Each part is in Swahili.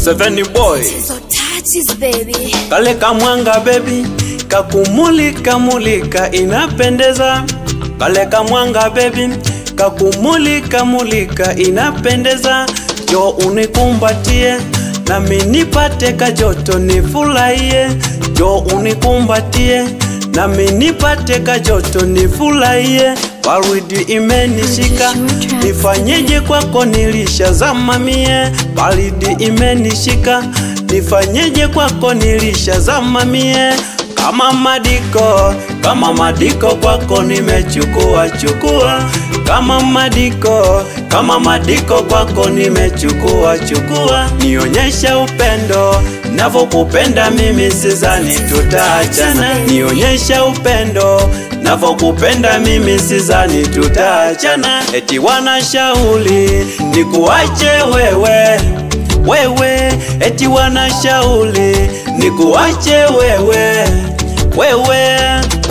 Seven boy. So touches baby. Kale kamwanga baby, kakumulika mulika inapendeza. Kale kamwanga baby, kakumulika mulika inapendeza. Jo unikumbatie, nami nipate kajoto nifurahie. Jo unikumbatie, nami nipate kajoto nifurahie. Baridi imenishika, nifanyeje kwako nilishazama mie. Baridi imenishika, nifanyeje kwako nilishazama mie. Kama madiko kwako nimechukua. Kama madiko kwako nimechukua. Nionyesha upendo, navokupenda mimi sizani tutaachana. Nionyesha upendo, navokupenda mimi sizani tutaachana. Eti wanashauri nikuache wewe, eti wanashauri nikuache wewe.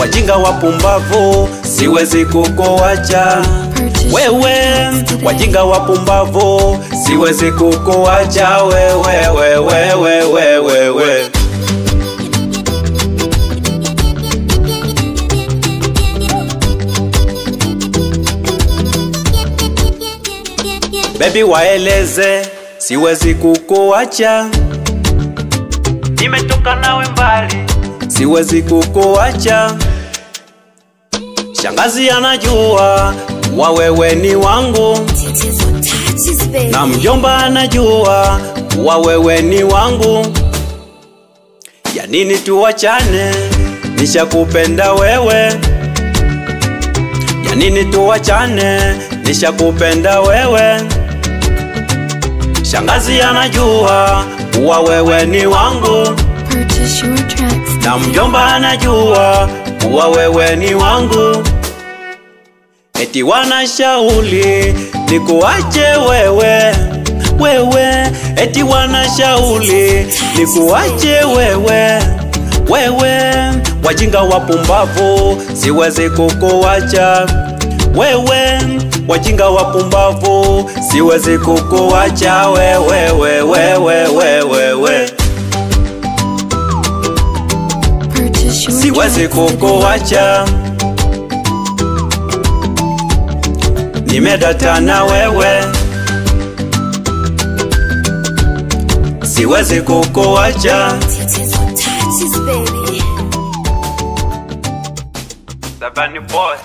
Wajinga wapumbavu siwezi kukuacha wewe. Wajinga wapumbavu siwezi kukuacha wewe. Baby waeleze siwezi kukuacha. Nimetoka nawe mbali, siwezi kukuacha. Shangazi anajua wewe ni wangu, na mjomba anajua wewe ni wangu. Ya nini tuachane, nishakupenda wewe. Ya nini tuachane, nishakupenda wewe. Shangazi anajua wewe ni wangu, na mjomba anajua wewe ni wangu. Eti wanashauri nikuache wewe. Eti wanashauri nikuache wewe. Wajinga wapumbavu siwezi kukuacha wewe. Wajinga wapumbavu siwezi kukuacha wewe. Siwezi kukuacha, nimedata na wewe. Siwezi kukuacha. Seven boy.